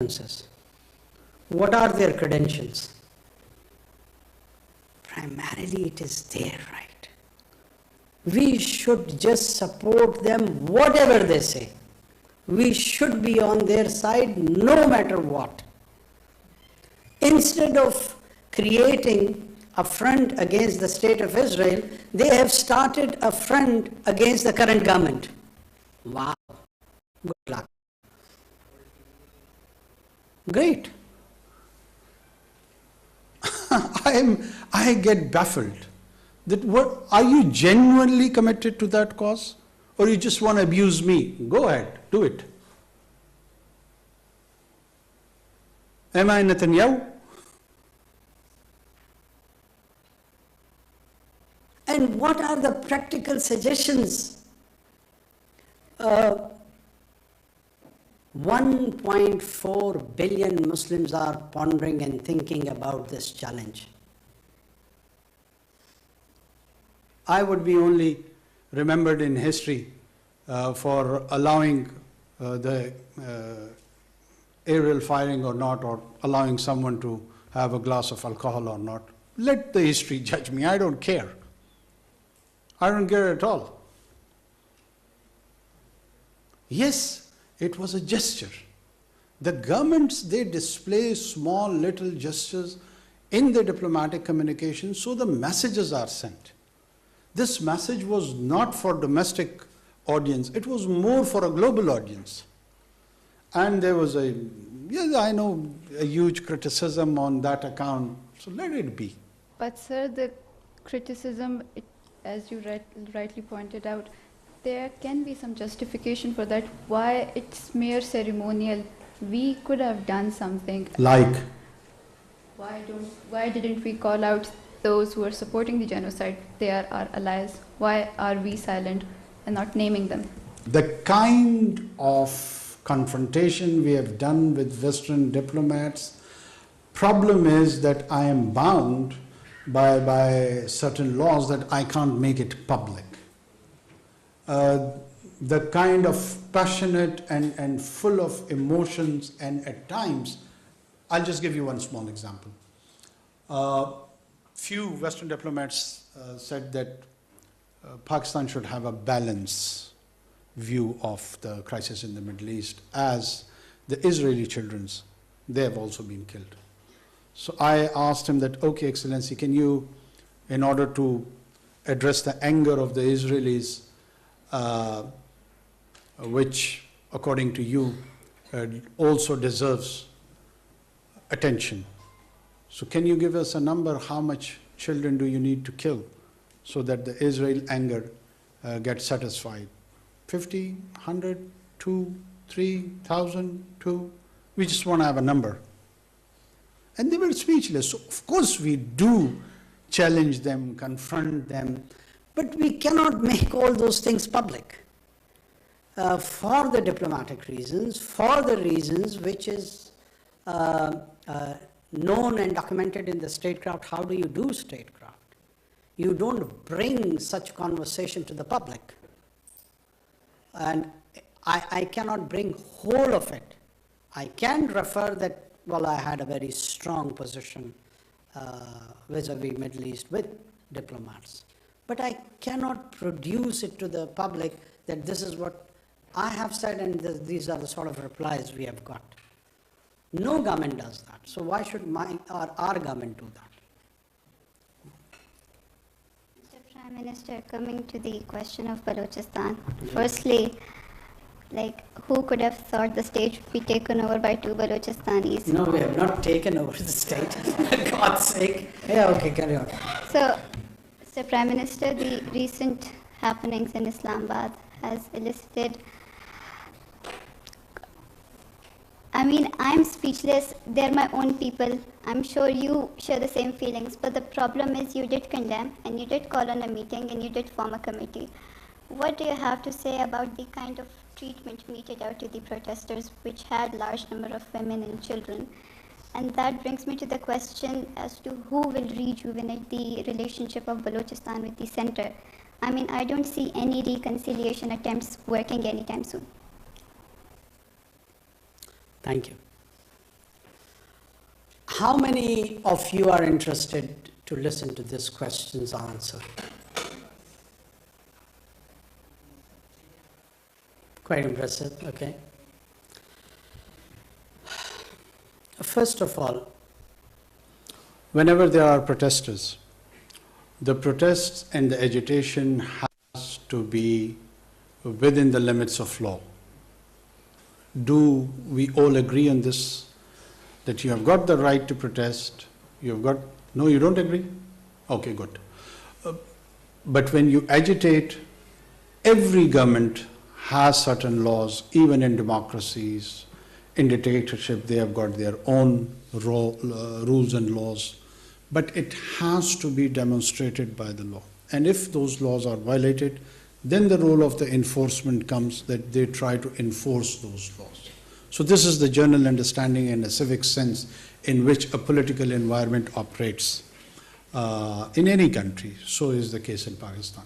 differences. What are their credentials? Primarily it is their right. We should just support them whatever they say. We should be on their side no matter what. Instead of creating a front against the state of Israel, they have started a front against the current government. Wow. Good luck. Great. I get baffled. Are you genuinely committed to that cause? Or you just want to abuse me? Go ahead, do it. Am I Netanyahu? And what are the practical suggestions? 1.4 billion Muslims are pondering and thinking about this challenge. I would be only remembered in history for allowing the aerial firing or not, or allowing someone to have a glass of alcohol or not. Let the history judge me. I don't care. I don't care at all. Yes, it was a gesture. The governments, they display small little gestures in their diplomatic communication, so the messages are sent. This message was not for domestic audience, it was more for a global audience. And there was a huge criticism on that account, so let it be. But sir, the criticism, as you rightly pointed out, there can be some justification for that. Why it's mere ceremonial? We could have done something. Like? Why didn't we call out those who are supporting the genocide? They are our allies. Why are we silent and not naming them? The kind of confrontation we have done with Western diplomats, problem is that I am bound by certain laws that I can't make it public. The kind of passionate and full of emotions, and at times, I'll just give you one small example. Few Western diplomats said that Pakistan should have a balanced view of the crisis in the Middle East, as the Israeli children, they have also been killed. So I asked him that, okay, Excellency, can you, in order to address the anger of the Israelis, which according to you also deserves attention. So can you give us a number, how much children do you need to kill so that the Israel anger gets satisfied? 50, 100, 2, 3,000, 2? We just want to have a number. And they were speechless. So of course we do challenge them, confront them, but we cannot make all those things public. For the diplomatic reasons, for the reasons which is known and documented in the statecraft. How do you do statecraft? You don't bring such conversation to the public. And I cannot bring whole of it. I can refer that, well, I had a very strong position vis-a-vis Middle East with diplomats. But I cannot produce it to the public that this is what I have said and these are the sort of replies we have got. No government does that. So why should our government do that? Mr. Prime Minister, coming to the question of Balochistan, firstly, who could have thought the state would be taken over by two Balochistanis? No, we have not taken over the state, for God's sake. Yeah, okay, carry on. So, Mr. Prime Minister, the recent happenings in Islamabad has elicited, I'm speechless. They're my own people. I'm sure you share the same feelings, but the problem is you did condemn and you did call on a meeting and you did form a committee. What do you have to say about the kind of treatment meted out to the protesters, which had large number of women and children? And that brings me to the question as to who will rejuvenate the relationship of Balochistan with the center. I don't see any reconciliation attempts working anytime soon. Thank you. How many of you are interested to listen to this question's answer? Quite impressive, okay. First of all, Whenever there are protesters, the protests and the agitation has to be within the limits of law. Do we all agree on this? That you have got the right to protest, no, you don't agree? Okay, good. But when you agitate, every government has certain laws, even in democracies. In dictatorship, they have got their own rules and laws. But it has to be demonstrated by the law. And if those laws are violated, then the role of the enforcement comes, that they try to enforce those laws. So this is the general understanding in a civic sense in which a political environment operates in any country. So is the case in Pakistan.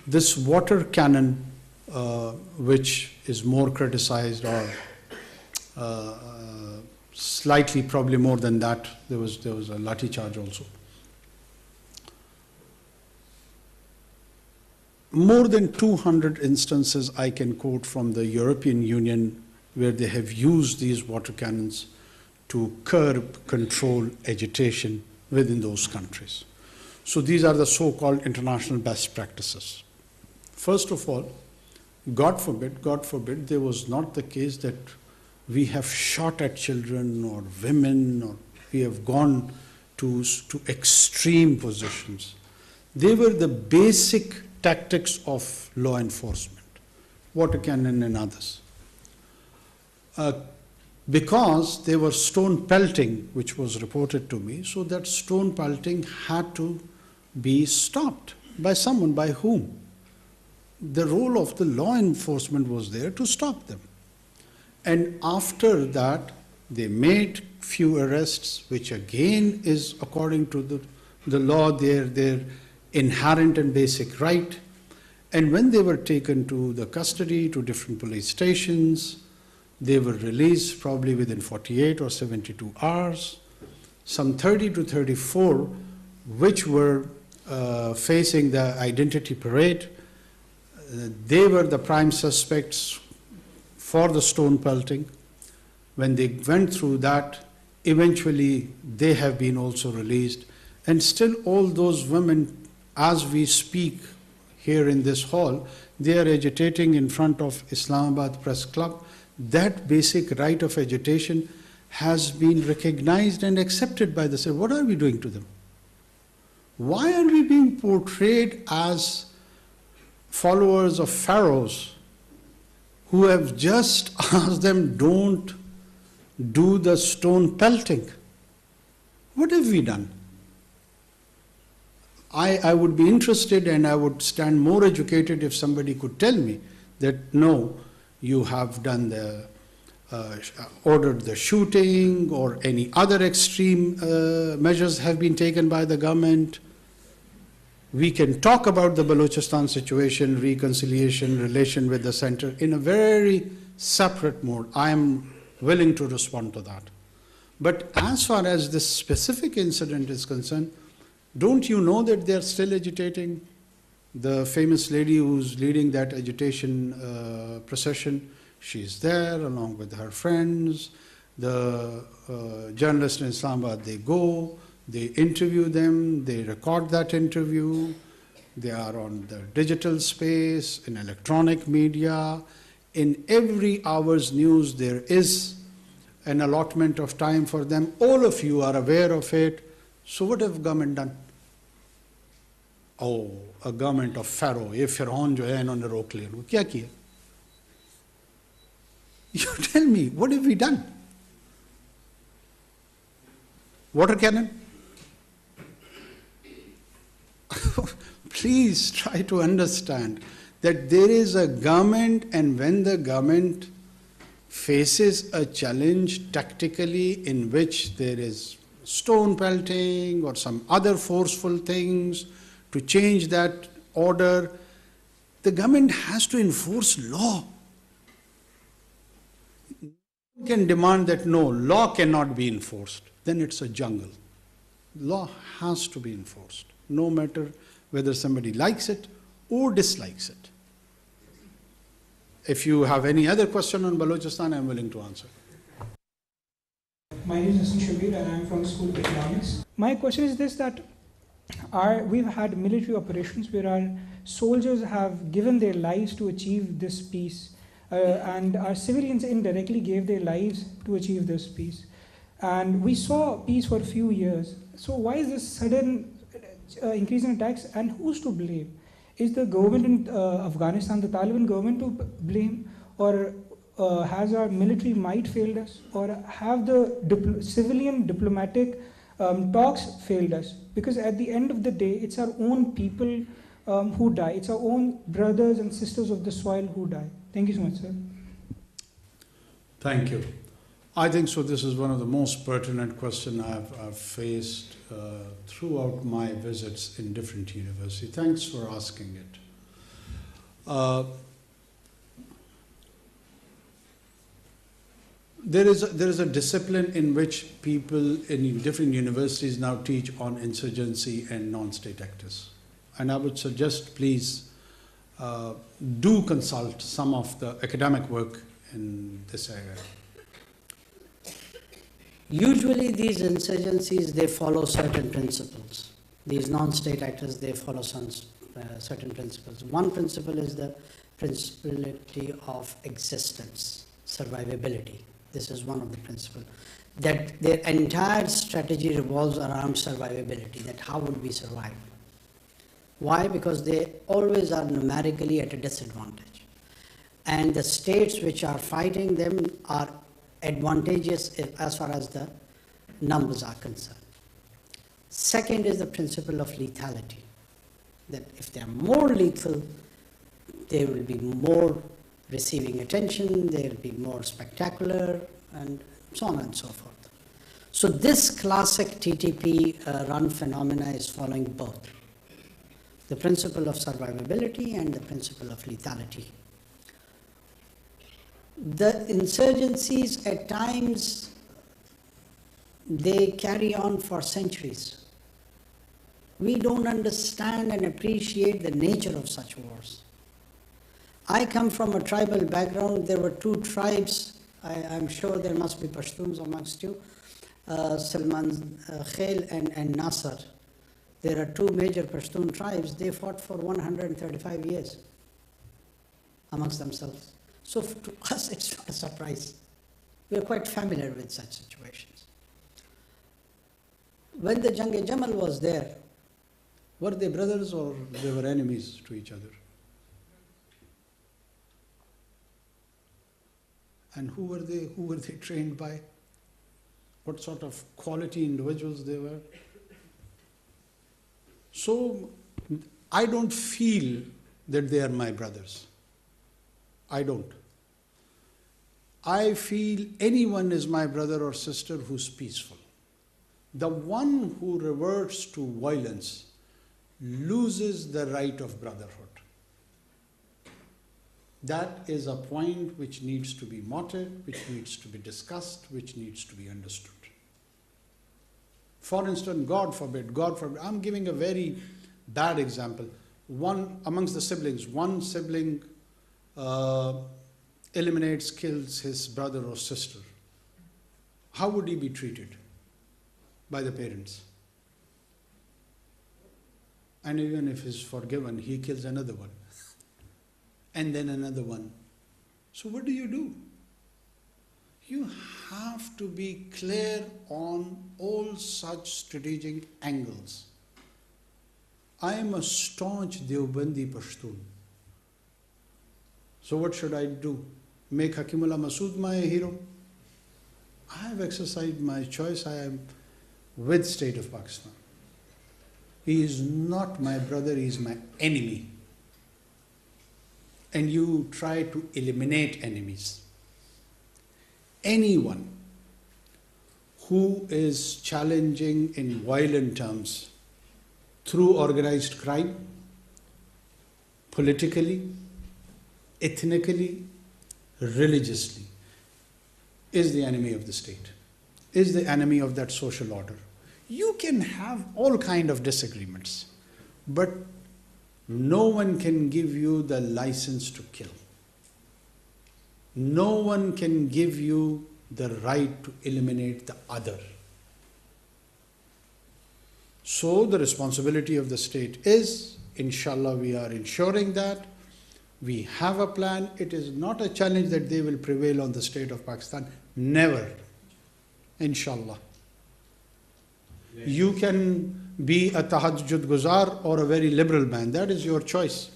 This water cannon, which is more criticized, or slightly probably more than that, there was a lathi charge also. More than 200 instances I can quote from the European Union where they have used these water cannons to curb, control agitation within those countries. So these are the so-called international best practices. First of all, God forbid, there was not the case that we have shot at children or women, or we have gone to extreme positions. They were the basic tactics of law enforcement, water cannon and others. Because they were stone pelting, which was reported to me, so that stone pelting had to be stopped by someone. By whom? The role of the law enforcement was there to stop them. And after that, they made few arrests, which again is according to the law, their inherent and basic right. And when they were taken to the custody, to different police stations, they were released probably within 48 or 72 hours. Some 30 to 34, which were facing the identity parade, they were the prime suspects for the stone pelting. When they went through that, eventually they have been also released. And still all those women, as we speak here in this hall, they are agitating in front of Islamabad Press Club. That basic right of agitation has been recognized and accepted by the state. What are we doing to them? Why are we being portrayed as followers of pharaohs who have just asked them, don't do the stone pelting? What have we done? I would be interested, and I would stand more educated if somebody could tell me that no, you have done ordered the shooting, or any other extreme measures have been taken by the government. We can talk about the Balochistan situation, reconciliation, relation with the center in a very separate mode. I am willing to respond to that. But as far as this specific incident is concerned, don't you know that they are still agitating? The famous lady who's leading that agitation procession, she's there along with her friends. The journalists in Islamabad, they go, they interview them, they record that interview. They are on the digital space, in electronic media. In every hour's news, there is an allotment of time for them. All of you are aware of it. So what have government done? Oh, a government of Pharaoh. ये फिरौन जो है इन्होंने रोक लिया. क्या किया? You tell me, what have we done? Water cannon? Please try to understand that there is a government, and when the government faces a challenge tactically in which there is stone pelting or some other forceful things to change that order, the government has to enforce law. can demand that no, law cannot be enforced, then it's a jungle. Law has to be enforced, no matter whether somebody likes it or dislikes it. If you have any other question on Balochistan, I'm willing to answer. My name is Hassan Shabir and I'm from the School of Economics. My question is this, that we've had military operations where our soldiers have given their lives to achieve this peace, and our civilians indirectly gave their lives to achieve this peace. And we saw peace for a few years. So why is this sudden increase in attacks, and who's to blame? Is the government in Afghanistan, the Taliban government, to blame, or has our military might failed us, or have the civilian diplomatic talks failed us? Because at the end of the day, it's our own people who die. It's our own brothers and sisters of the soil who die. Thank you so much, sir. Thank you. I think so. This is one of the most pertinent questions I've faced throughout my visits in different universities. Thanks for asking it. There is a discipline in which people in different universities now teach on insurgency and non-state actors. And I would suggest, please, do consult some of the academic work in this area. Usually these insurgencies, they follow certain principles. These non-state actors, they follow some certain principles. One principle is the principality of existence, survivability. This is one of the principles. That their entire strategy revolves around survivability, that how would we survive? Why? Because they always are numerically at a disadvantage. And the states which are fighting them are advantageous as far as the numbers are concerned. Second is the principle of lethality, that if they are more lethal, they will be more receiving attention, they will be more spectacular, and so on and so forth. So this classic TTP run phenomena is following both the principle of survivability and the principle of lethality. The insurgencies at times, they carry on for centuries. We don't understand and appreciate the nature of such wars. I come from a tribal background. There were two tribes. I'm sure there must be Pashtuns amongst you, Salman Khail and Nasser. There are two major Pashtun tribes. They fought for 135 years amongst themselves. So to us, it's not a surprise. We are quite familiar with such situations. When the Jang-e-Jamal was there, were they brothers or they were enemies to each other? And who were they? Who were they trained by? What sort of quality individuals they were? So I don't feel that they are my brothers. I don't. I feel anyone is my brother or sister who's peaceful. The one who reverts to violence loses the right of brotherhood. That is a point which needs to be noted, which needs to be discussed, which needs to be understood. For instance, God forbid, I'm giving a very bad example. One amongst the siblings, one sibling eliminates, kills his brother or sister. How would he be treated by the parents? And even if he's forgiven, he kills another one. And then another one. So what do? You have to be clear on all such strategic angles. I am a staunch Deobandi Pashtun. So what should I do? Make Hakimullah Masood my hero? I have exercised my choice. I am with State of Pakistan. He is not my brother, he is my enemy. And you try to eliminate enemies. Anyone who is challenging in violent terms through organized crime, politically, ethnically, religiously, is the enemy of the state, is the enemy of that social order. You can have all kind of disagreements, but no one can give you the license to kill. No one can give you the right to eliminate the other. So the responsibility of the state is, inshallah, we are ensuring that. We have a plan. It is not a challenge that they will prevail on the state of Pakistan. Never. Inshallah. You can be a tahajjud guzar or a very liberal man. That is your choice.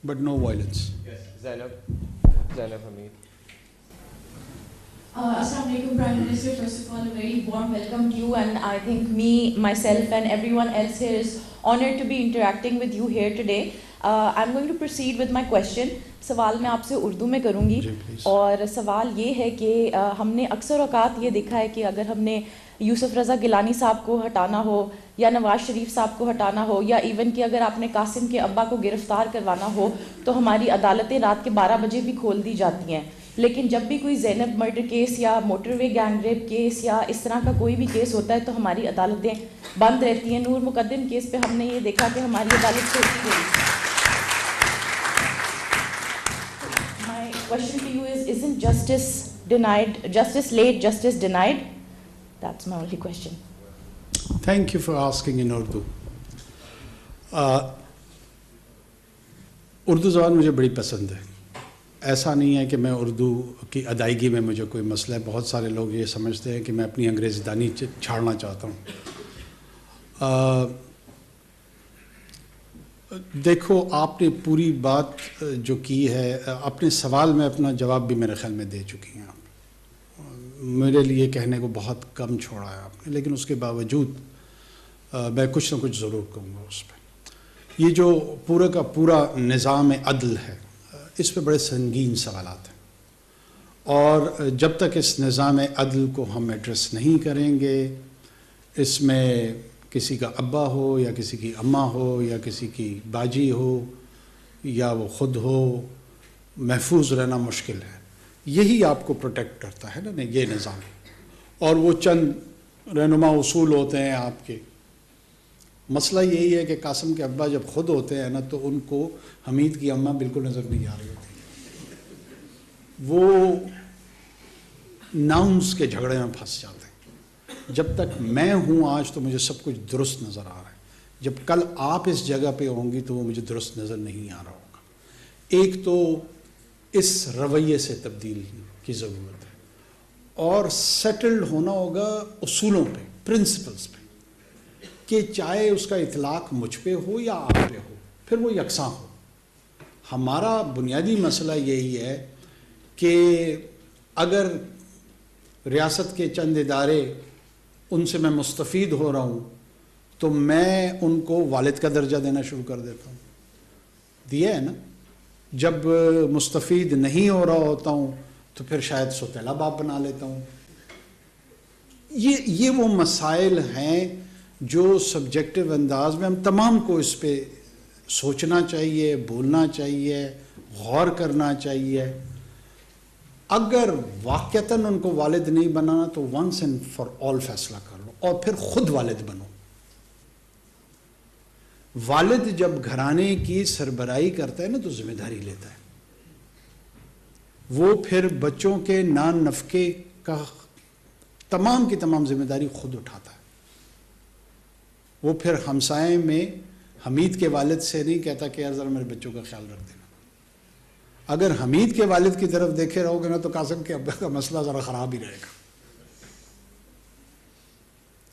But no violence. Yes, Zainab Hamid. Assalamu alaikum, Prime Minister. First of all, a very warm welcome to you, and I think me, myself, and everyone else here is honored to be interacting with you here today. I'm going to proceed with my question. سوال میں آپ سے اردو میں کروں گی اور سوال یہ ہے کہ ہم نے اکثر اوقات یہ دیکھا ہے کہ اگر ہم نے یوسف رضا گیلانی صاحب کو ہٹانا ہو یا نواز شریف صاحب کو ہٹانا ہو یا ایون کہ اگر آپ نے قاسم کے ابا کو گرفتار کروانا ہو تو ہماری عدالتیں رات کے 12 بجے بھی کھول دی جاتی ہیں. لیکن جب بھی کوئی زینب مرڈر کیس یا موٹر وے گینگ ریپ کیس یا اس طرح کا کوئی بھی کیس ہوتا ہے تو ہماری عدالتیں بند رہتی ہیں. نور مقدم کیس پہ ہم نے یہ دیکھا کہ ہماری عدالت کھولتی گئی. Question to you is, isn't justice denied, justice late, justice denied? That's my only question. Thank you for asking in Urdu. Urdu زبان مجھے بڑی پسند ہے. ایسا نہیں ہے کہ میں اردو کی ادائیگی میں مجھے کوئی مسئلہ ہے. بہت سارے لوگ یہ سمجھتے ہیں کہ میں اپنی انگریزی دانی چھاڑنا چاہتا ہوں. دیکھو آپ نے پوری بات جو کی ہے اپنے سوال میں اپنا جواب بھی میرے خیال میں دے چکی ہیں آپ. میرے لیے کہنے کو بہت کم چھوڑا ہے آپ نے, لیکن اس کے باوجود میں کچھ نہ کچھ ضرور کہوں گا اس پہ. یہ جو پورا کا پورا نظام عدل ہے اس پہ بڑے سنگین سوالات ہیں, اور جب تک اس نظام عدل کو ہم ایڈریس نہیں کریں گے, اس میں کسی کا ابا ہو یا کسی کی اماں ہو یا کسی کی باجی ہو یا وہ خود ہو, محفوظ رہنا مشکل ہے. یہی آپ کو پروٹیکٹ کرتا ہے نا یہ نظام, اور وہ چند رہنما اصول ہوتے ہیں آپ کے. مسئلہ یہی ہے کہ قاسم کے ابا جب خود ہوتے ہیں نا تو ان کو حمید کی اماں بالکل نظر نہیں آ رہی ہوتی, وہ ناؤنس کے جھگڑے میں پھنس جاتے ہیں. جب تک میں ہوں آج تو مجھے سب کچھ درست نظر آ رہا ہے, جب کل آپ اس جگہ پہ ہوں گی تو وہ مجھے درست نظر نہیں آ رہا ہوگا. ایک تو اس رویے سے تبدیل کی ضرورت ہے, اور سیٹلڈ ہونا ہوگا اصولوں پہ, پرنسپلز پہ, کہ چاہے اس کا اطلاق مجھ پہ ہو یا آپ پہ ہو پھر وہ یکساں ہو. ہمارا بنیادی مسئلہ یہی ہے کہ اگر ریاست کے چند ادارے ان سے میں مستفید ہو رہا ہوں تو میں ان کو والد کا درجہ دینا شروع کر دیتا ہوں. دیا ہے نا. جب مستفید نہیں ہو رہا ہوتا ہوں تو پھر شاید سوتیلا باپ بنا لیتا ہوں. یہ وہ مسائل ہیں جو سبجیکٹو انداز میں ہم تمام کو اس پہ سوچنا چاہیے, بولنا چاہیے, غور کرنا چاہیے. اگر واقعتاً ان کو والد نہیں بنانا تو ونس اینڈ فار آل فیصلہ کر لو اور پھر خود والد بنو. والد جب گھرانے کی سربراہی کرتا ہے نا تو ذمہ داری لیتا ہے. وہ پھر بچوں کے نان نفقے کا تمام کی تمام ذمہ داری خود اٹھاتا ہے. وہ پھر ہمسائے میں حمید کے والد سے نہیں کہتا کہ یار ذرا میرے بچوں کا خیال رکھ دینا. اگر حمید کے والد کی طرف دیکھے رہو گے نا تو قاسم کے ابا کا مسئلہ ذرا خراب ہی رہے گا.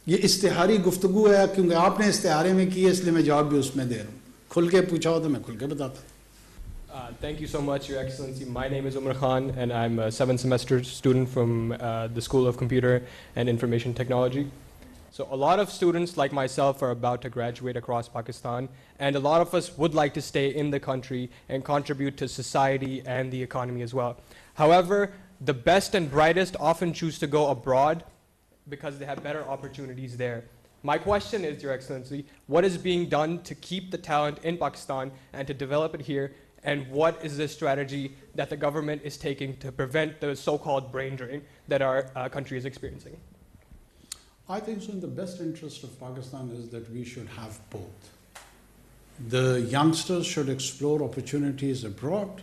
یہ اشتہاری گفتگو ہے کیونکہ آپ نے اشتہارے میں کی ہے اس لیے میں جواب بھی اس میں دے رہا ہوں. کھل کے پوچھا ہو تو میں کھل کے بتاتا. Thank you so much, Your Excellency. My name is Umar Khan and I'm a 7th semester student from the School of Computer and Information Technology. So a lot of students like myself are about to graduate across Pakistan, and a lot of us would like to stay in the country and contribute to society and the economy as well. However, the best and brightest often choose to go abroad because they have better opportunities there. My question is, Your Excellency, what is being done to keep the talent in Pakistan and to develop it here And what is the strategy that the government is taking to prevent the so-called brain drain that our country is experiencing? I think so in the best interest of Pakistan is that we should have both. The youngsters should explore opportunities abroad,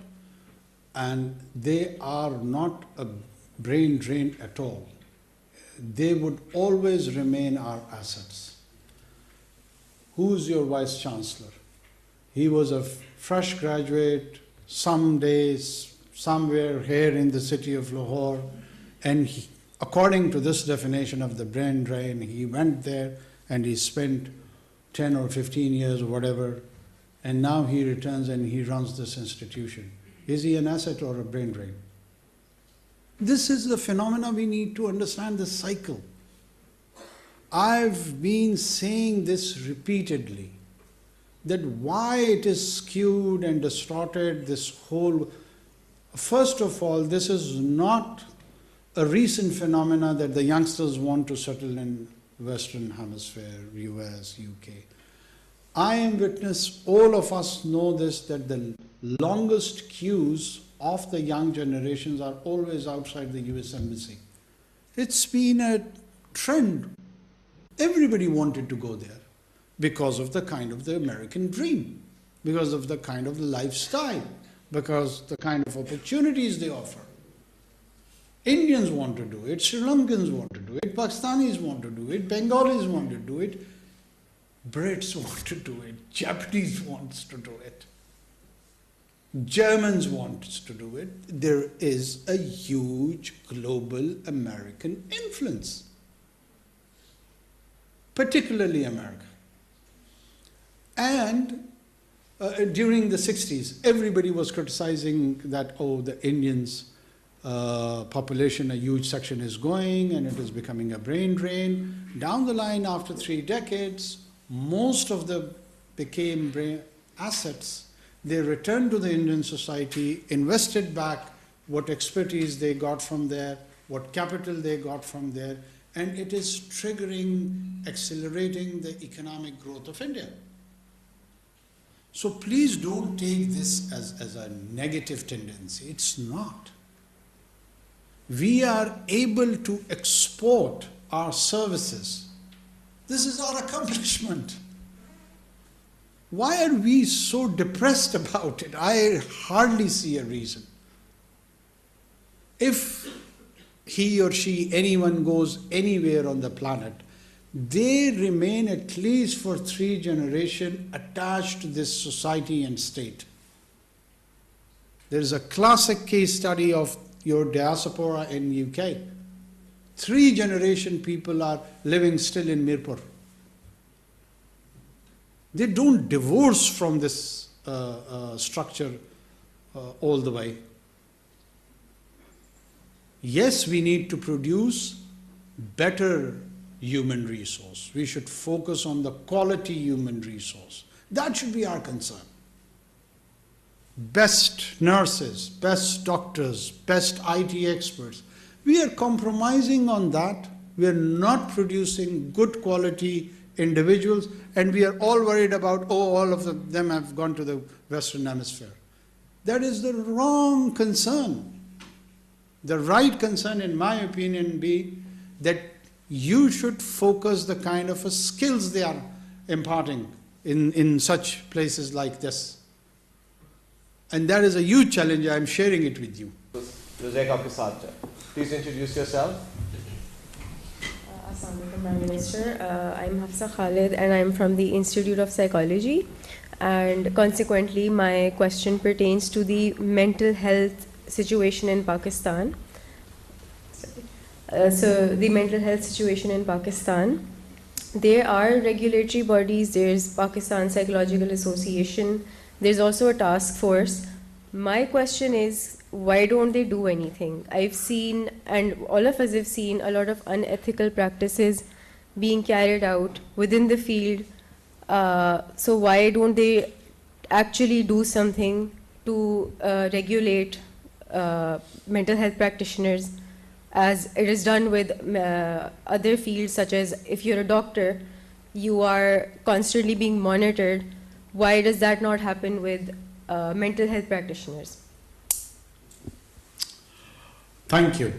and they are not a brain drain at all. They would always remain our assets. Who's your Vice Chancellor? He was a fresh graduate, some days, somewhere here in the city of Lahore, and he, according to this definition of the brain drain, he went there and he spent 10 or 15 years or whatever, and now he returns and he runs this institution. Is he an asset or a brain drain? This is the phenomena we need to understand, the cycle. I've been saying this repeatedly, that why it is skewed and distorted, this whole, first of all, this is not a recent phenomena that the youngsters want to settle in Western Hemisphere, US, UK. I am witness, all of us know this, that the longest queues of the young generations are always outside the US Embassy. It's been a trend. Everybody wanted to go there because of the kind of the American dream, because of the kind of lifestyle, because the kind of opportunities they offer. Indians want to do it, Sri Lankans want to do it, Pakistanis want to do it, Bengalis want to do it, Brits want to do it, Japanese wants to do it, Germans wants to do it. There is a huge global American influence, particularly America. And during the 60s, everybody was criticizing that, oh, the Indians population, a huge section is going and it is becoming a brain drain. Down the line, after 3 decades, most of them became brain assets. They returned to the Indian society, invested back what expertise they got from there, what capital they got from there, and it is triggering, accelerating the economic growth of India. So please don't take this as a negative tendency. It's not. We are able to export our services. This is our accomplishment. Why are we so depressed about it? I hardly see a reason. If he or she, anyone goes anywhere on the planet, they remain at least for 3 generations attached to this society and state. There is a classic case study of your diaspora in UK. 3 generation people are living still in Mirpur. They don't divorce from this structure all the way. Yes, we need to produce better human resource. We should focus on the quality human resource. That should be our concern. Best nurses, best doctors, best IT experts. We are compromising on that. We are not producing good quality individuals, and we are all worried about, oh, all of them have gone to the Western Hemisphere. That is the wrong concern. The right concern, in my opinion, be that you should focus the kind of skills they are imparting in such places like this. And that is a huge challenge. I am sharing it with you. Please introduce yourself. Assalamualaikum, Prime Minister. I'm Hafsa Khalid and I'm from the Institute of Psychology. And consequently, my question pertains to the mental health situation in Pakistan. So the mental health situation in Pakistan, there are regulatory bodies, there's Pakistan Psychological Association, there's also a task force. My question is, why don't they do anything? I've seen, and all of us have seen, a lot of unethical practices being carried out within the field. So why don't they actually do something to regulate mental health practitioners, as it is done with other fields, such as if you're a doctor, you are constantly being monitored. Why does that not happen with mental health practitioners? Thank you.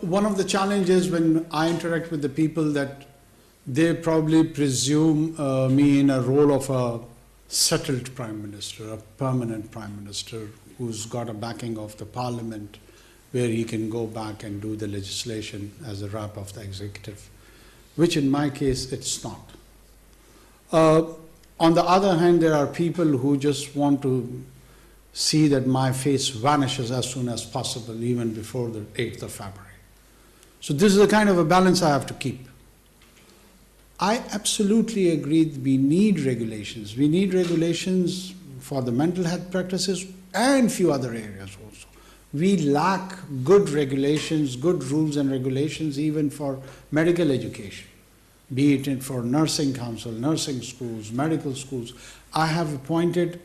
One of the challenges when I interact with the people that they probably presume me in a role of a settled prime minister, a permanent prime minister who's got a backing of the parliament where he can go back and do the legislation as a wrap of the executive, which in my case it's not. On the other hand, there are people who just want to see that my face vanishes as soon as possible, even before the 8th of February. So this is the kind of a balance I have to keep. I absolutely agree we need regulations. We need regulations for the mental health practices and few other areas also. We lack good regulations, good rules and regulations even for medical education, be it for nursing council, nursing schools, medical schools. I have appointed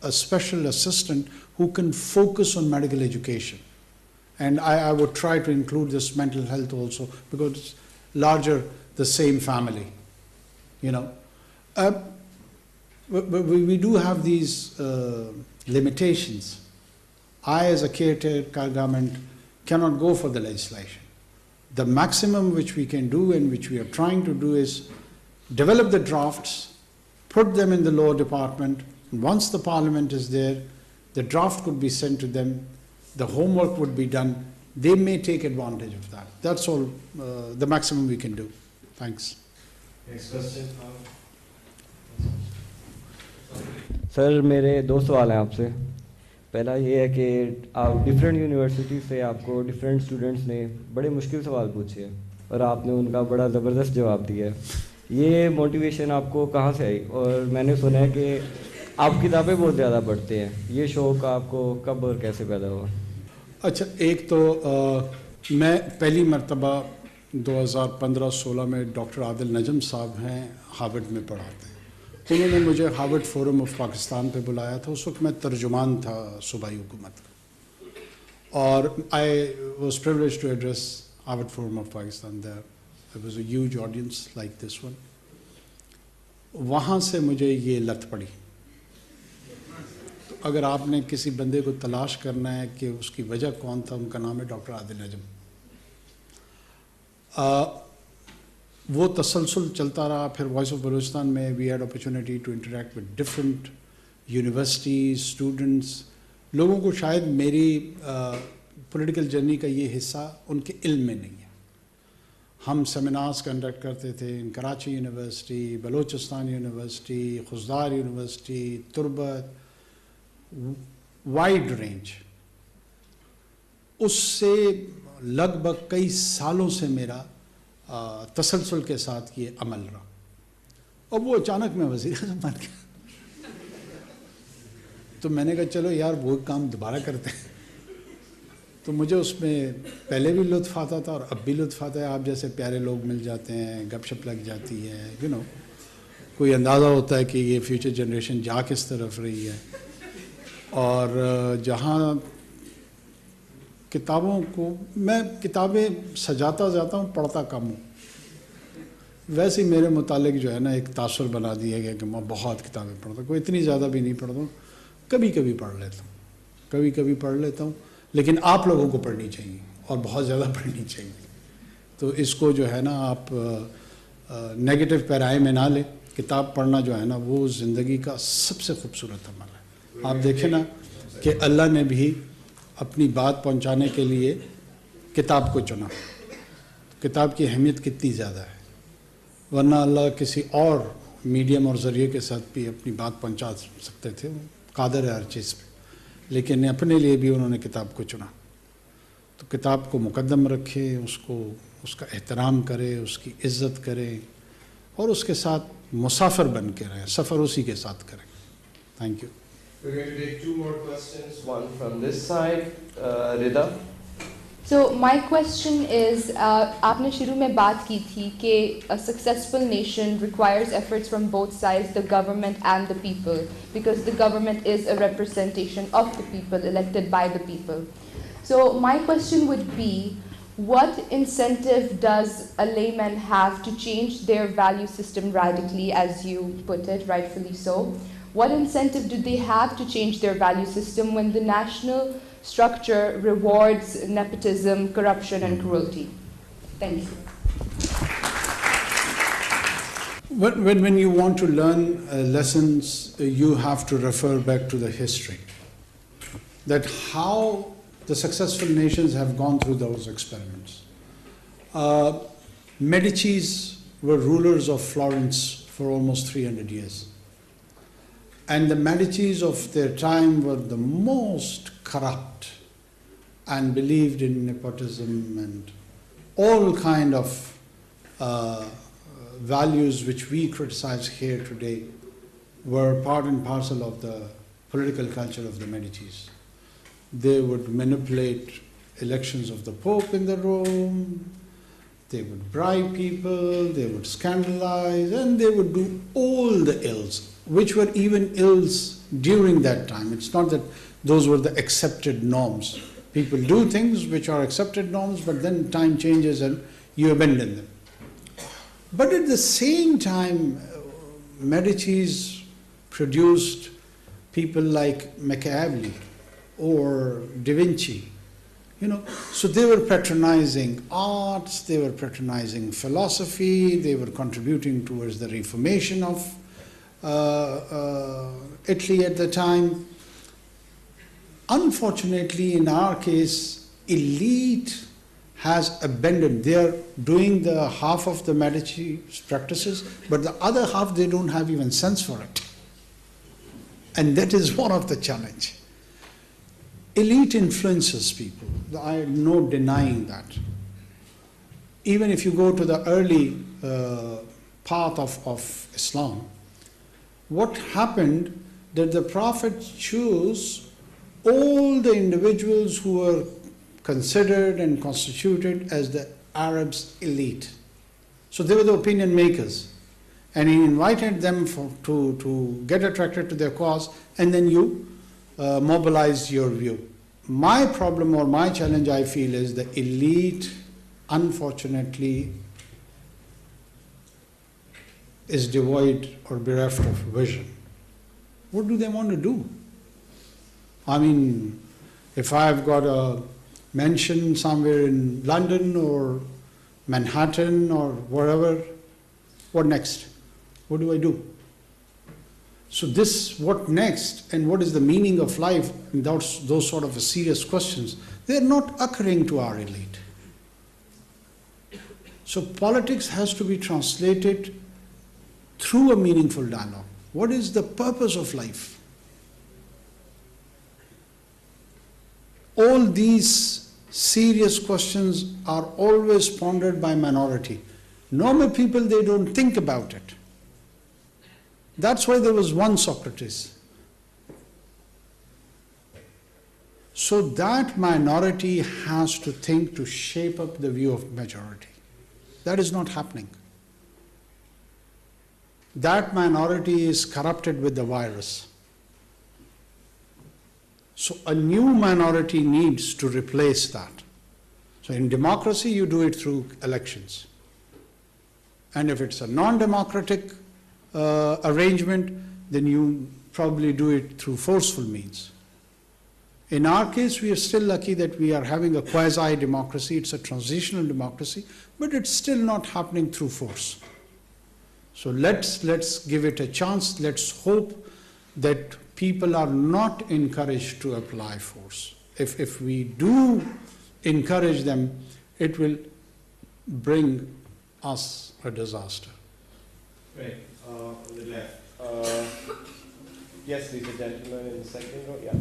a special assistant who can focus on medical education. And I would try to include this mental health also because it's larger, the same family, you know. We do have these limitations. I, as a caretaker government, cannot go for the legislation. The maximum which we can do and which we are trying to do is develop the drafts, put them in the law department. Once the parliament is there, the draft could be sent to them, the homework would be done, they may take advantage of that. That's all the maximum we can do. Thanks. Next question. Sir मेरे दो सवाल हैं आपसे. पहला ये है कि आप डिफरेंट यूनिवर्सिटी से आपको डिफरेंट स्टूडेंट्स ने बड़े मुश्किल सवाल पूछे हैं और आपने उनका बड़ा ज़बरदस्त जवाब दिया है. ये मोटिवेशन आपको कहाँ से आई? और मैंने सुना है कि आप किताबें बहुत ज़्यादा पढ़ते हैं. ये शौक़ आपको कब और कैसे पैदा हुआ? अच्छा, एक तो मैं पहली मरतबा 2015-16 में डॉक्टर आदिल नजम साहब हैं, हार्वर्ड में पढ़ाते हैं. उन्होंने मुझे हार्वर्ड फोरम ऑफ पाकिस्तान पे बुलाया था. उस वक्त मैं तर्जुमान था सूबाई हुकूमत का और I was privileged to address Harvard forum of Pakistan. There was a huge audience like this one. वहाँ से मुझे ये लत पड़ी. तो अगर आपने किसी बंदे को तलाश करना है कि उसकी वजह कौन था, उनका नाम है डॉक्टर आदिल नजम. वो तसलसल चलता रहा. फिर वॉइस ऑफ बलूचिस्तान में we had opportunity to interact with different universities, students. लोगों को शायद मेरी पॉलिटिकल जर्नी का ये हिस्सा उनके इल्म में नहीं है. हम सेमिनार्स कंडक्ट करते थे in Karachi University, Balochistan University, Khuzdar University, Turbat, wide range. उससे लगभग कई सालों से मेरा तसलसल के साथ ये अमल रहा. और वो अचानक मैं वज़ीर-ए-आज़म बन गया. तो मैंने कहा चलो यार वो काम दोबारा करते हैं. तो मुझे उसमें पहले भी लुत्फ़ आता था और अब भी लुत्फ़ आता है. आप जैसे प्यारे लोग मिल जाते हैं, गपशप लग जाती है, यू नो, कोई अंदाज़ा होता है कि ये फ्यूचर जनरेशन जा किस तरफ रही है. और जहाँ किताबों को मैं किताबें सजाता जाता हूँ, पढ़ता कम हूँ. वैसे ही मेरे मुतालिक जो है ना एक तासुर बना दिया गया कि मैं बहुत किताबें पढ़ता हूँ. कोई इतनी ज़्यादा भी नहीं पढ़ता हूँ, कभी कभी पढ़ लेता हूँ, कभी कभी पढ़ लेता हूँ. लेकिन आप लोगों को पढ़नी चाहिए और बहुत ज़्यादा पढ़नी चाहिए. तो इसको जो है ना आप नेगेटिव पैराए में ना लें. किताब पढ़ना जो है ना वो ज़िंदगी का सबसे खूबसूरत अमल है. आप देखें ना कि अल्लाह ने भी अपनी बात पहुंचाने के लिए किताब को चुना. किताब की अहमियत कितनी ज़्यादा है. वरना अल्लाह किसी और मीडियम और ज़रिए के साथ भी अपनी बात पहुंचा सकते थे. वो कादर है हर चीज़ पे. लेकिन अपने लिए भी उन्होंने किताब को चुना. तो किताब को मुकद्दम रखे, उसको उसका एहतराम करे, उसकी इज़्ज़त करे और उसके साथ मुसाफिर बन के रहें, सफ़र उसी के साथ करें. Thank you. We're going to take two more questions, one from this side. Rida. So my question is, आपने शुरू में बात की थी कि a successful nation requires efforts from both sides, the government and the people, because the government is a representation of the people, elected by the people. So my question would be, what incentive does a layman have to change their value system radically, as you put it, rightfully so? what incentive do they have to change their value system when the national structure rewards nepotism, corruption, and cruelty? Thank you. When you want to learn lessons, you have to refer back to the history. That how the successful nations have gone through those experiments. Medicis were rulers of Florence for almost 300 years. And the Medicis of their time were the most corrupt and believed in nepotism and all kind of values which we criticize here today were part and parcel of the political culture of the Medicis. They would manipulate elections of the Pope in the Rome, they would bribe people, they would scandalize, and they would do all the ills, which were even ills during that time. It's not that those were the accepted norms. People do things which are accepted norms, but then time changes and you abandon them. But at the same time, Medicis produced people like Machiavelli or Da Vinci, so they were patronizing arts, they were patronizing philosophy, they were contributing towards the Reformation of Italy at the time. Unfortunately, in our case, elite has abandoned. They are doing the half of the Medici practices, but the other half they don't have even sense for it. And that is one of the challenge. Elite influences people. I am no denying that. Even if you go to the early path of Islam, what happened that the Prophet chose all the individuals who were considered and constituted as the Arabs' elite. So they were the opinion makers. And he invited them to get attracted to their cause, and then you mobilize your view. My problem or my challenge, I feel, is the elite, unfortunately, is devoid or bereft of vision. What do they want to do? I mean, if I've got a mansion somewhere in London or Manhattan or wherever, what next? What do I do? So this, what next, and what is the meaning of life, and those sort of serious questions, they're not occurring to our elite. So politics has to be translated through a meaningful dialogue. What is the purpose of life? All these serious questions are always pondered by minority. Normal people, they don't think about it. That's why there was one Socrates. So that minority has to think to shape up the view of majority. That is not happening. That minority is corrupted with the virus. So a new minority needs to replace that. So in democracy, you do it through elections. And if it's a non-democratic arrangement, then you probably do it through forceful means. In our case, we are still lucky that we are having a quasi-democracy. It's a transitional democracy, but it's still not happening through force. So let's give it a chance. Let's hope that people are not encouraged to apply force. If we do encourage them, it will bring us a disaster. Right, on the left. Yes, please, a gentleman in the second row. Yeah.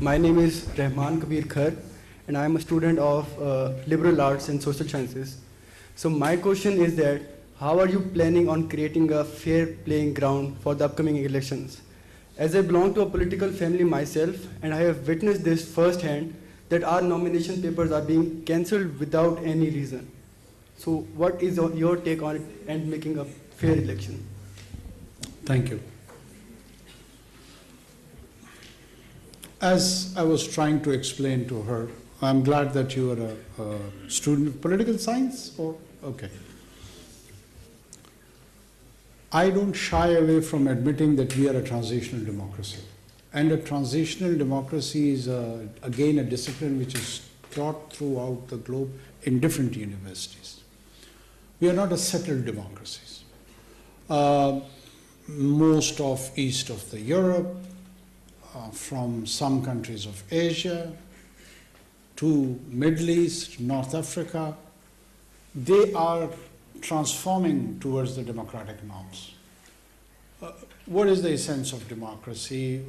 My name is Rahman Kabir Khar, and I am a student of liberal arts and social sciences. So my question is that how are you planning on creating a fair playing ground for the upcoming elections? As I belong to a political family myself, and I have witnessed this firsthand, that our nomination papers are being cancelled without any reason. So what is your take on it and making a fair election? Thank you. As I was trying to explain to her, I'm glad that you are a student of political science, or okay. I don't shy away from admitting that we are a transitional democracy. And a transitional democracy is, again, a discipline which is taught throughout the globe in different universities. We are not a settled democracy. Most of east of the Europe, from some countries of Asia to Middle East, North Africa, they are transforming towards the democratic norms. What is the essence of democracy?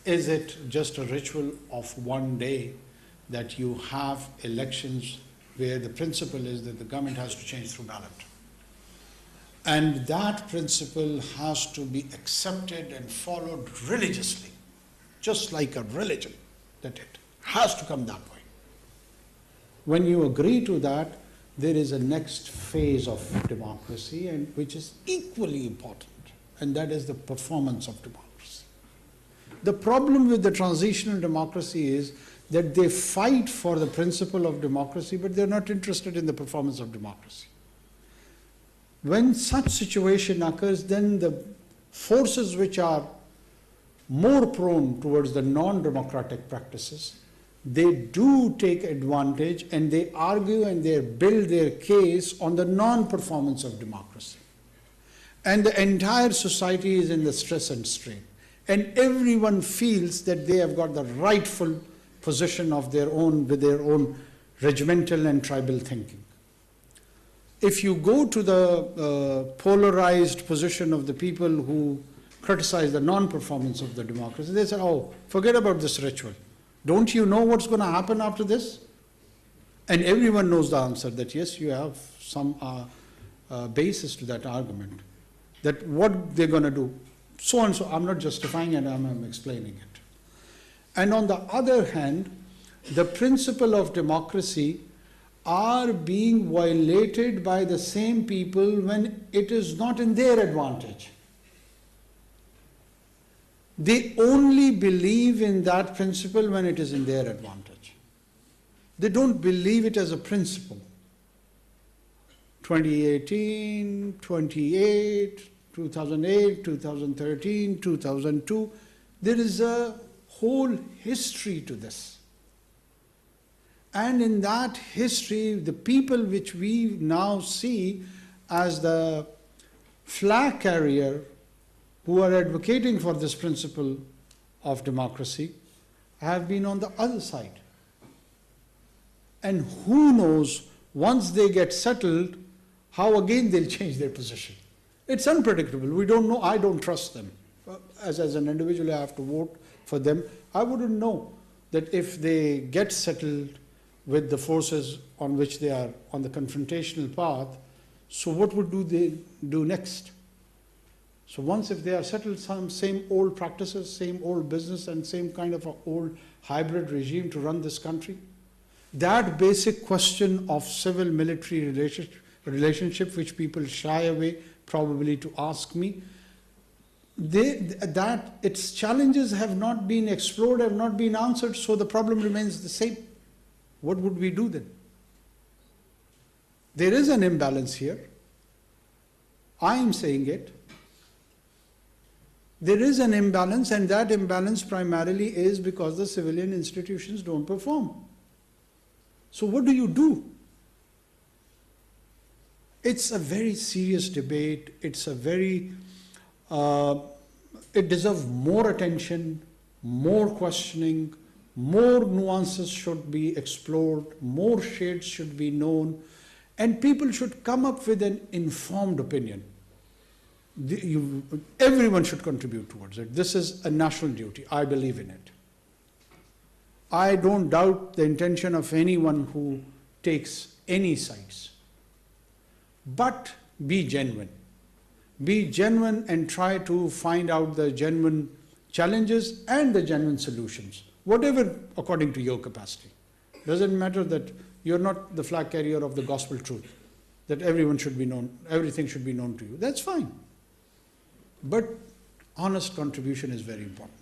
Is it just a ritual of one day that you have elections where the principle is that the government has to change through ballot? And that principle has to be accepted and followed religiously, just like a religion, that it has to come that way. When you agree to that, there is a next phase of democracy, and which is equally important, and that is the performance of democracy. The problem with the transitional democracy is that they fight for the principle of democracy, but they're not interested in the performance of democracy. When such situation occurs, then the forces which are more prone towards the non-democratic practices, they do take advantage and they argue and they build their case on the non-performance of democracy. And the entire society is in the stress and strain. And everyone feels that they have got the rightful position of their own, with their own regimental and tribal thinking. If you go to the polarized position of the people who criticize the non-performance of the democracy, they say, oh, forget about this ritual. Don't you know what's going to happen after this? And everyone knows the answer, that yes, you have some basis to that argument, that what they're going to do, so and so. I'm not justifying it, I'm explaining it. And on the other hand, the principle of democracy are being violated by the same people when it is not in their advantage. They only believe in that principle when it is in their advantage. They don't believe it as a principle. 2018, 2008, 2013, 2002, there is a whole history to this. And in that history, the people which we now see as the flag carrier who are advocating for this principle of democracy have been on the other side. And who knows, once they get settled, how again they'll change their position. It's unpredictable. We don't know. I don't trust them. As an individual, I have to vote for them. I wouldn't know that if they get settled with the forces on which they are on the confrontational path, so what would they do next? So once if they are settled, some same old practices, same old business, and same kind of a old hybrid regime to run this country, that basic question of civil-military relationship, which people shy away probably to ask me, that its challenges have not been explored, have not been answered, so the problem remains the same. What would we do then? There is an imbalance here. I am saying it. There is an imbalance, and that imbalance primarily is because the civilian institutions don't perform. So what do you do? It's a very serious debate. It's a very, it deserves more attention, more questioning, more nuances should be explored, more shades should be known, and people should come up with an informed opinion. Everyone should contribute towards it. This is a national duty. I believe in it. I don't doubt the intention of anyone who takes any sides. But be genuine. Be genuine and try to find out the genuine challenges and the genuine solutions, whatever according to your capacity. Doesn't matter that you're not the flag carrier of the gospel truth, that everyone should be known, everything should be known to you. That's fine. But honest contribution is very important.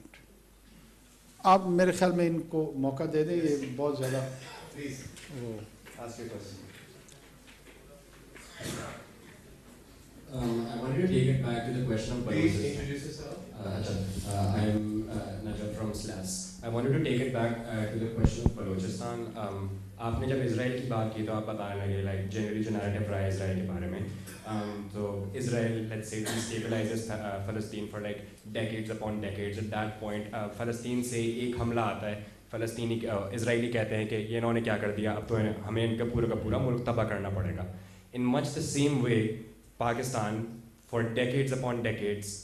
आप मेरे ख्याल में इनको मौका दे दें, ये बहुत ज़्यादा Please, ask your question. I wanted wanted to take it back to the question of Please Balochistan. introduce yourself. I am Najab from SLAS. I wanted to take it back to the question of Balochistan. آپ نے جب اسرائیل کی بات کی تو آپ بتانے لگے لائک جنرلی جو نیریٹو رہا ہے اسرائیل کے بارے میں تو اسرائیل لیٹس سے ڈیسٹیبلائزز فلسطین for like decades upon decades at that point فلسطین سے ایک حملہ آتا ہے فلسطینی اسرائیلی کہتے ہیں کہ یہ انہوں نے کیا کر دیا اب تو ہمیں ان کا پورا ملک تباہ کرنا پڑے گا. In much the same way Pakistan for decades upon decades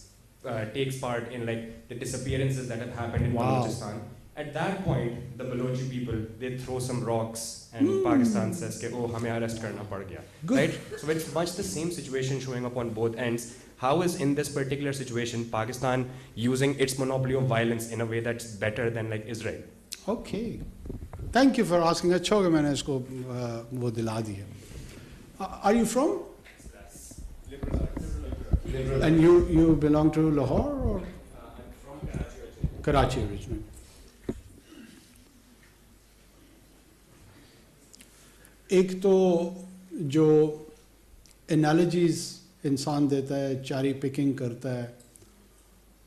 takes part in like the disappearances that have happened in Balochistan. At that point, the Balochi people, they throw some rocks and Pakistan says ke oh hame arrest karna pad gaya. Right? So it's much the same situation showing up on both ends. How is in this particular situation Pakistan using its monopoly of violence in a way that's better than like Israel? Okay. Thank you for asking. अच्छा हो गया मैंने इसको वो दिला दिया. Are you from? And you belong to Lahore or? I'm from Karachi originally. ایک تو جو انالوجیز انسان دیتا ہے چاری پکنگ کرتا ہے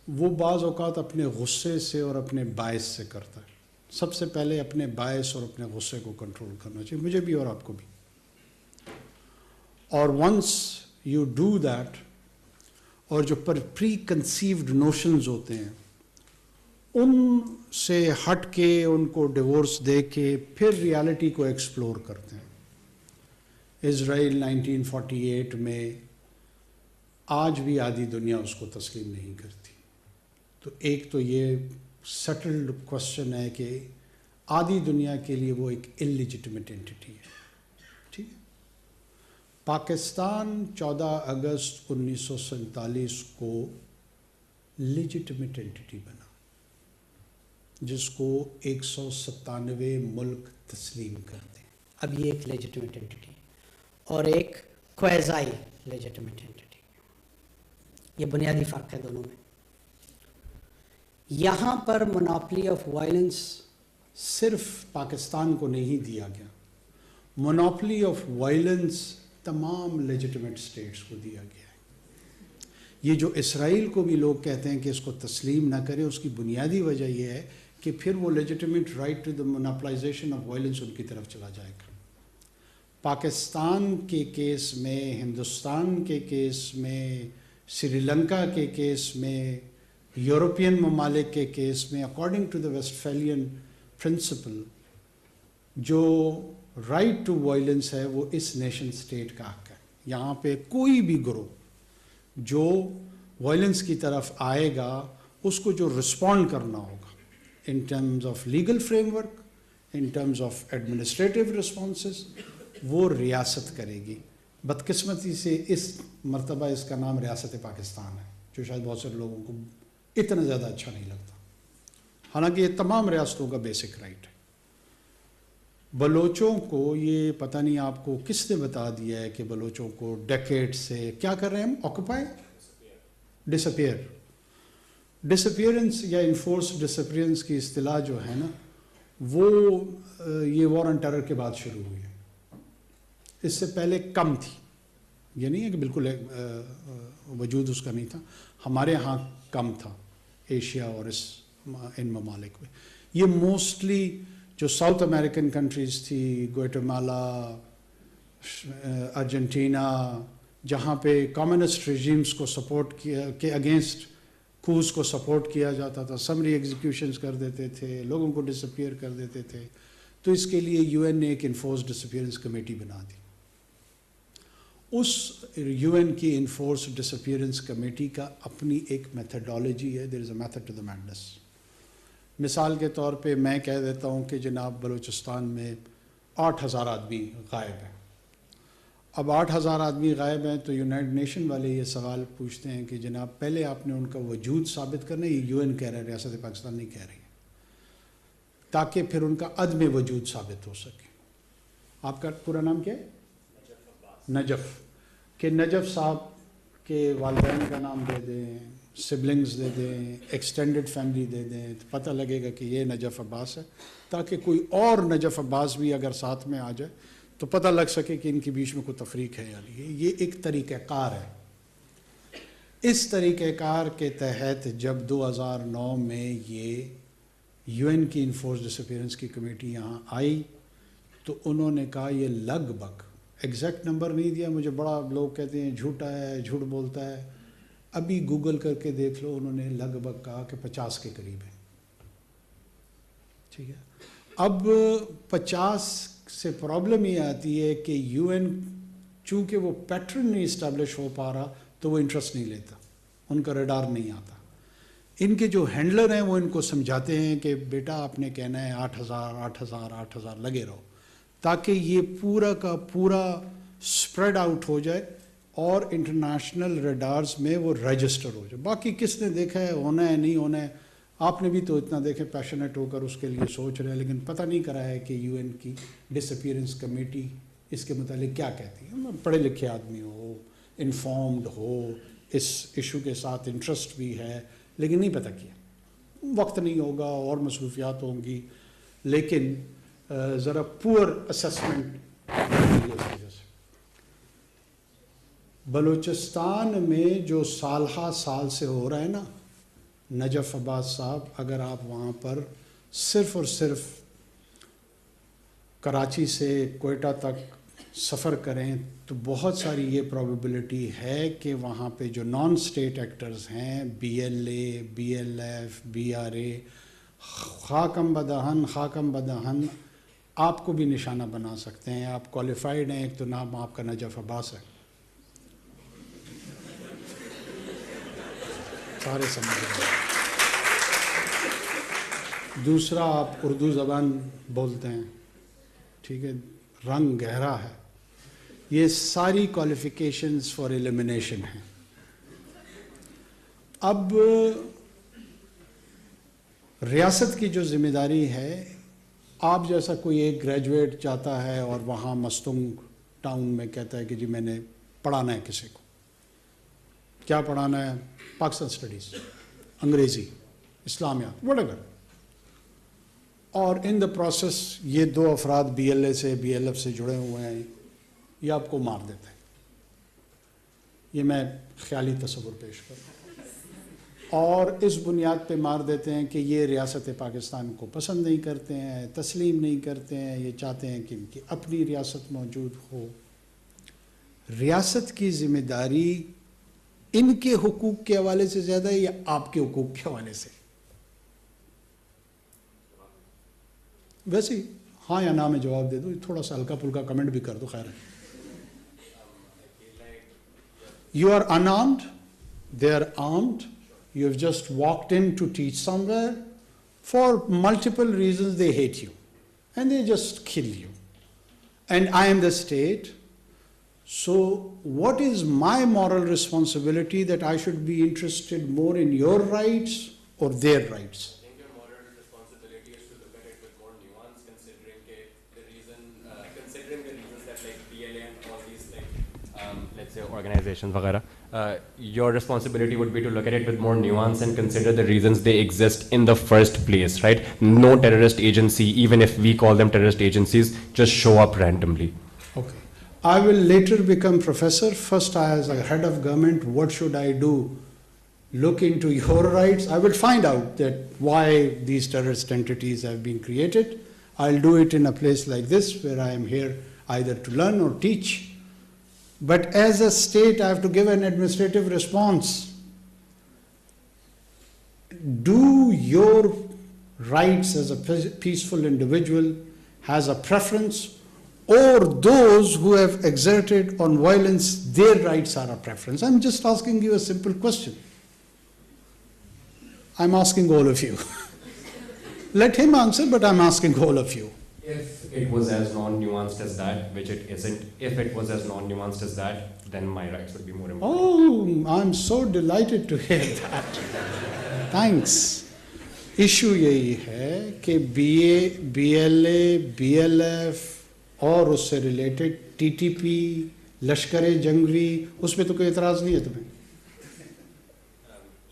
وہ بعض اوقات اپنے غصے سے اور اپنے باعث سے کرتا ہے. سب سے پہلے اپنے باعث اور اپنے غصے کو کنٹرول کرنا چاہیے مجھے بھی اور آپ کو بھی. اور ونس یو ڈو دیٹ اور جو پری کنسیوڈ نوشنز ہوتے ہیں ان سے ہٹ کے ان کو ڈیورس دے کے پھر ریالٹی کو ایکسپلور کرتے ہیں. اسرائیل 1948 میں آج بھی آدھی دنیا اس کو تسلیم نہیں کرتی. تو ایک تو یہ سیٹلڈ کوشچن ہے کہ آدھی دنیا کے لیے وہ ایک انلیجٹمیٹ اینٹی ہے. ٹھیک ہے. پاکستان 14 اگست 1947 کو لیجٹمیٹ اینٹی بنا جس کو 197 ملک تسلیم کرتے ہیں. اب یہ ایک لیجٹمیٹ اینٹی اور ایک کویزائی لیجٹمیٹ اینٹی, یہ بنیادی فرق ہے دونوں میں. یہاں پر مونوپلی آف وائلنس صرف پاکستان کو نہیں دیا گیا, مونوپلی آف وائلنس تمام لیجٹمیٹ سٹیٹس کو دیا گیا ہے. یہ جو اسرائیل کو بھی لوگ کہتے ہیں کہ اس کو تسلیم نہ کرے اس کی بنیادی وجہ یہ ہے کہ پھر وہ legitimate right to the monopolization of violence ان کی طرف چلا جائے گا. پاکستان کے کیس میں, ہندوستان کے کیس میں, سری لنکا کے کیس میں, یورپین ممالک کے کیس میں اکارڈنگ ٹو دا ویسٹفیلین پرنسپل جو رائٹ ٹو وائلنس ہے وہ اس نیشن سٹیٹ کا حق ہے. یہاں پہ کوئی بھی گروہ جو وائلنس کی طرف آئے گا اس کو جو رسپونڈ کرنا ہوگا in terms of legal frame work, in terms of administrative responses, وہ ریاست کرے گی. بدقسمتی سے اس مرتبہ اس کا نام ریاست پاکستان ہے جو شاید بہت سارے لوگوں کو اتنا زیادہ اچھا نہیں لگتا, حالانکہ یہ تمام ریاستوں کا بیسک رائٹ ہے. بلوچوں کو یہ پتہ نہیں آپ کو کس نے بتا دیا ہے کہ بلوچوں کو ڈیکیڈ سے کیا کر رہے ہیں ہم, آکوپائی, ڈسپیئرنس یا انفورس ڈسپیئرنس کی اصطلاح جو ہے نا وہ یہ وار آن ٹیرر کے بعد شروع ہوئی ہے. اس سے پہلے کم تھی, یہ نہیں ہے کہ بالکل وجود اس کا نہیں تھا, ہمارے ہاں کم تھا ایشیا اور ان ممالک میں. یہ موسٹلی جو ساؤتھ امریکن کنٹریز تھی, گویٹمالا, ارجنٹینا, جہاں پہ کمیونسٹ ریجیمز کو سپورٹ کیا کے اگینسٹ کوز کو سپورٹ کیا جاتا تھا, سمری ایگزیکیوشنز کر دیتے تھے, لوگوں کو ڈسپیئر کر دیتے تھے. تو اس کے لیے یو این نے ایک انفورس ڈسپیئرنس کمیٹی بنا دی. اس یو این کی انفورس ڈسپیئرنس کمیٹی کا اپنی ایک میتھڈالوجی ہے, there is a method to the madness. مثال کے طور پہ میں کہہ دیتا ہوں کہ جناب بلوچستان میں 8,000 آدمی غائب ہیں. اب 8,000 آدمی غائب ہیں تو یونائٹڈ نیشن والے یہ سوال پوچھتے ہیں کہ جناب پہلے آپ نے ان کا وجود ثابت کرنا ہے, یہ یو این کہہ رہا ہے, ریاست پاکستان نہیں کہہ رہی ہے, تاکہ پھر ان کا عدم وجود ثابت ہو سکے. آپ کا پورا نام کیا ہے؟ نجف. کہ نجف صاحب کے والدین کا نام دے دیں, سبلنگز دے دیں, ایکسٹینڈڈ فیملی دے دیں, تو پتہ لگے گا کہ یہ نجف عباس ہے, تاکہ کوئی اور نجف عباس بھی اگر ساتھ میں آ جائے تو پتہ لگ سکے کہ ان کے بیچ میں کوئی تفریق ہے یا نہیں. یہ ایک طریقہ کار ہے. اس طریقہ کار کے تحت جب 2009 میں یہ UN کی انفورس ڈسپیئرنس کی کمیٹی یہاں آئی تو انہوں نے کہا یہ لگ بھگ ایگزیکٹ نمبر نہیں دیا مجھے، بڑا لوگ کہتے ہیں جھوٹا ہے جھوٹ بولتا ہے، ابھی گوگل کر کے دیکھ لو، انہوں نے لگ بھگ کہا کہ 50 کے قریب ہے. ٹھیک ہے. اب 50 سے پرابلم یہ آتی ہے کہ UN چونکہ وہ پیٹرن نہیں اسٹیبلش ہو پا رہا تو وہ انٹرسٹ نہیں لیتا، ان کا ریڈار نہیں آتا. ان کے جو ہینڈلر ہیں وہ ان کو سمجھاتے ہیں کہ بیٹا آپ نے کہنا ہے 8,000 لگے رہو، تاکہ یہ پورا کا پورا سپریڈ آؤٹ ہو جائے اور انٹرنیشنل ریڈارز میں وہ رجسٹر ہو جائے. باقی کس نے دیکھا ہے ہونا ہے نہیں ہونا ہے، آپ نے بھی تو اتنا دیکھے پیشنیٹ ہو کر اس کے لیے سوچ رہے ہیں، لیکن پتہ نہیں کرا ہے کہ UN کی ڈس اپیئرنس کمیٹی اس کے متعلق کیا کہتی ہے. پڑھے لکھے آدمی ہو، انفارمڈ ہو، اس ایشو کے ساتھ انٹرسٹ بھی ہے، لیکن نہیں پتہ کیا، وقت نہیں ہوگا اور مصروفیات ہوں گی، لیکن ذرا پور اسسمنٹ. بلوچستان میں جو سال ہا سال سے ہو رہا ہے نا، نجف عباس صاحب، اگر آپ وہاں پر صرف اور صرف کراچی سے کوئٹہ تک سفر کریں تو بہت ساری یہ پرابیبلٹی ہے کہ وہاں پہ جو نان اسٹیٹ ایکٹرز ہیں، BLA، BLF، BRA، خاکم بدہن آپ کو بھی نشانہ بنا سکتے ہیں. آپ کوالیفائڈ ہیں، ایک تو نام آپ کا نجف عباس ہے، سارے سمجھ رہے ہیں. دوسرا آپ اردو زبان بولتے ہیں، ٹھیک ہے، رنگ گہرا ہے. یہ ساری کوالیفیکیشنز فار ایلیمنیشن ہیں. اب ریاست کی جو ذمہ داری ہے، آپ جیسا کوئی ایک گریجویٹ جاتا ہے اور وہاں مستنگ ٹاؤن میں کہتا ہے کہ جی میں نے پڑھانا ہے کسی کو، کیا پڑھانا ہے؟ پاکستان اسٹڈیز، انگریزی، اسلامیات، وٹ ایور. اور ان دا پروسیس یہ 2 افراد BLA سے BLF سے جڑے ہوئے ہیں، یہ آپ کو مار دیتے ہیں. یہ میں خیالی تصور پیش کروں، اور اس بنیاد پہ مار دیتے ہیں کہ یہ ریاست پاکستان کو پسند نہیں کرتے ہیں، تسلیم نہیں کرتے ہیں، یہ چاہتے ہیں کہ ان کی اپنی ریاست موجود ہو. ریاست کی ذمہ داری ان کے حقوق کے حوالے سے زیادہ ہے یا آپ کے حقوق کے حوالے سے؟ ویسے ہی ہاں یا نہ میں جواب دے دو، تھوڑا سا ہلکا پھلکا کمنٹ بھی کر دو، خیر ہے. You are unarmed, they are armed, you have just walked in to teach somewhere. For multiple reasons they hate you and they just kill you. And I am the state, so what is my moral responsibility that I should be interested more in your rights or their rights? I think your moral responsibility is to look at it with more nuance, considering the reasons that like BLA and all these let's say organizations वगैरह, your responsibility would be to look at it with more nuance and consider the reasons they exist in the first place, right? No terrorist agency, even if we call them terrorist agencies, just show up randomly. Okay. I will later become professor. First, as a head of government, what should I do? Look into your rights. I will find out that why these terrorist entities have been created. I'll do it in a place like this where I am here either to learn or teach. But as a state, I have to give an administrative response. Do your rights as a peaceful individual has a preference, or those who have exerted on violence, their rights are a preference? I'm just asking you a simple question. I'm asking all of you. Let him answer, but I'm asking all of you. If it was as non-nuanced as that, which it isn't, if it was as non-nuanced as that, then my rights would be more important. Oh, I'm so delighted to hear that. Thanks. Issue یہی ہے کہ BLA, BLF اور اس سے related TTP, لشکر جنگی، اس پہ تو کوئی اعتراض نہیں ہے تمہیں؟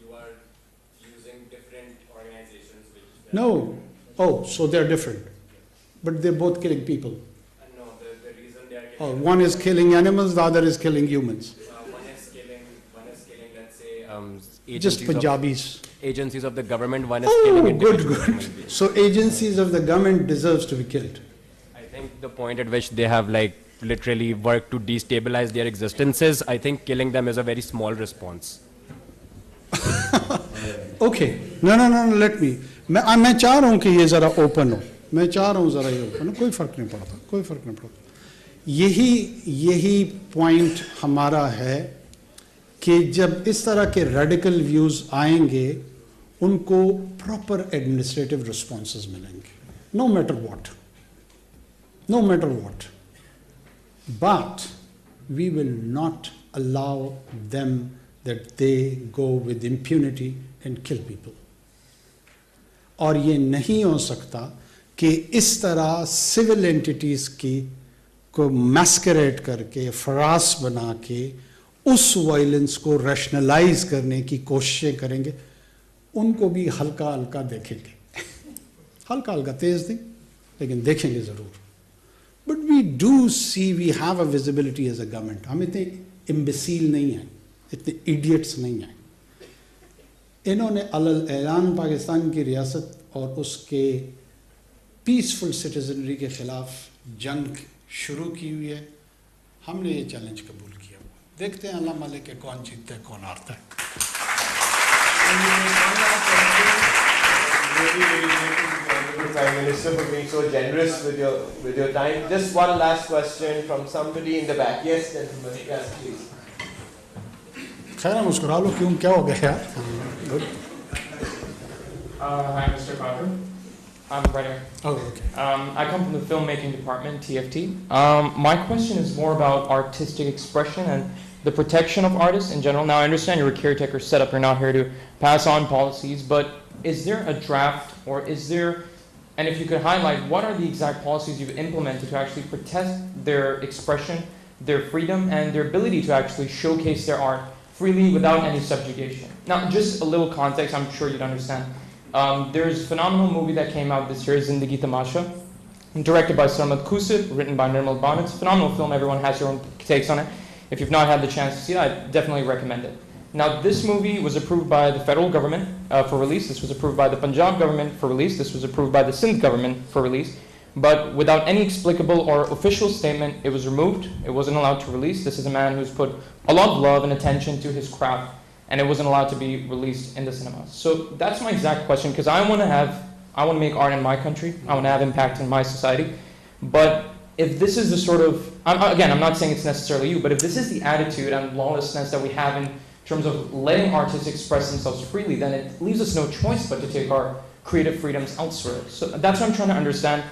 You are using different organizations which... No. Oh, so they're different. But they're both killing people. No, the reason they are killing... Oh, one is killing animals, the other is killing humans. One is killing, let's say, Just Punjabis. Agencies of the government, one is Oh, killing good, individuals. good. So agencies of the government deserves to be killed. I think the point at which they have like literally worked to destabilize their existences, I think killing them is a very small response. Okay. No, let me. मैं चाह रहा हूँ कि ये ज़रा open हो. मैं चाह रहा हूँ ज़रा ये ओपन हो. कोई फ़र्क नहीं पड़ता. कोई फ़र्क नहीं पड़ता. यही पॉइंट हमारा है कि जब इस तरह के रेडिकल व्यूज़ आएंगे उनको प्रॉपर एडमिनिस्ट्रेटिव रिस्पॉन्सेज मिलेंगे. No matter what. No matter what. But we will not allow them that they go with impunity and kill people. और ये नहीं हो सकता कि इस तरह सिविल एंटिटीज़ की को मैस्करेट करके फरास बना के उस वायलेंस को रैशनलाइज करने की कोशिशें करेंगे. उनको भी हल्का हल्का देखेंगे. हल्का हल्का तेज नहीं लेकिन देखेंगे ज़रूर. But we do see, we have a visibility as a government. हम इतने imbecile नहीं हैं, इतने idiots नहीं हैं. इन्होंने अलल ऐलान पाकिस्तान की रियासत और उसके पीसफुल सिटीजनरी के खिलाफ जंग शुरू की हुई है. हमने ये चैलेंज कबूल किया. देखते हैं अल्लाह मालिक के कौन जीतता है कौन हारता है. Prime Minister, for being so generous with your time. Just one last question from somebody in the back. Yes, gentlemen. Yes, please. खैर मुस्कुरा लो क्यों क्या हो गया यार. Good. Hi, Mr. Kakar. I'm Brenner. Oh, okay. I come from the filmmaking department, TFT. My question is more about artistic expression and the protection of artists in general. Now, I understand you're a caretaker setup. You're not here to pass on policies, but is there a draft or is there, and if you could highlight, what are the exact policies you've implemented to actually protect their expression, their freedom, and their ability to actually showcase their art freely without any subjugation? Now, just a little context, I'm sure you'd understand. There's a phenomenal movie that came out this year, Zindagi Tamasha, directed by Sarmad Kusip, written by Nirmal Ban. It's a phenomenal film. Everyone has their own takes on it. If you've not had the chance to see it, I definitely recommend it. Now, this movie was approved by the federal government for release. This was approved by the Punjab government for release. This was approved by the Sindh government for release. But without any explicable or official statement, it was removed. It wasn't allowed to release. This is a man who's put a lot of love and attention to his craft, and it wasn't allowed to be released in the cinemas. So that's my exact question, because I want to make art in my country. I want to have impact in my society. But if this is the sort of, again, I'm not saying it's necessarily you, but if this is the attitude and lawlessness that we have in terms of letting artists express themselves freely, then it leaves us no choice but to take our creative freedoms elsewhere. So that's what I'm trying to understand.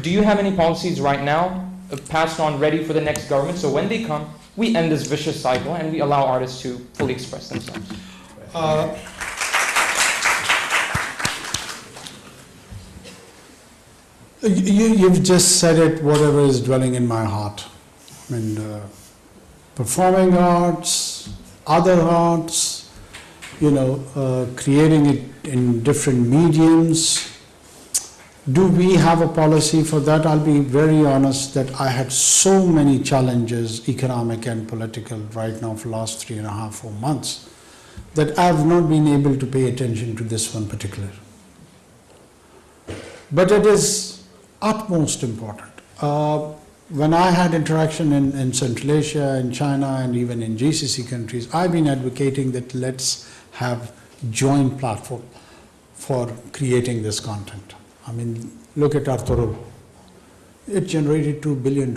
Do you have any policies right now passed on, ready for the next government, so when they come, we end this vicious cycle and we allow artists to fully express themselves? You've just said it, whatever is dwelling in my heart. I mean, performing arts, other arts, creating it in different mediums. Do we have a policy for that? I'll be very honest that I had so many challenges, economic and political, right now for the last 3.5, 4 months, that I have not been able to pay attention to this one particular. But it is utmost important. When I had interaction in Central Asia, in China, and even in GCC countries, I've been advocating that let's have joint platform for creating this content. I mean, look at Arturo. It generated $2 billion,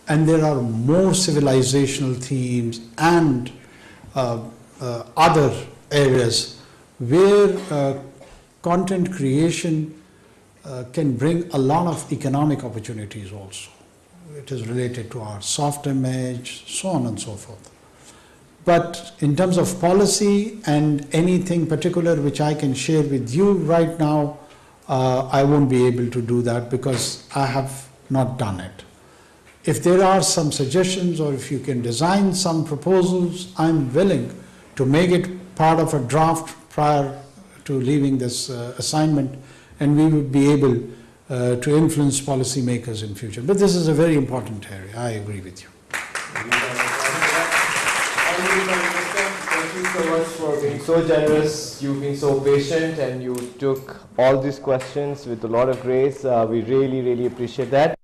and there are more civilizational themes and other areas where content creation can bring a lot of economic opportunities also. It is related to our soft image, so on and so forth. But in terms of policy and anything particular which I can share with you right now, I won't be able to do that because I have not done it. If there are some suggestions or if you can design some proposals, I'm willing to make it part of a draft prior to leaving this assignment, and we would be able to influence policymakers in future. But this is a very important area. I agree with you. Thank you so much for being so generous. You've been so patient and you took all these questions with a lot of grace. We really, really appreciate that.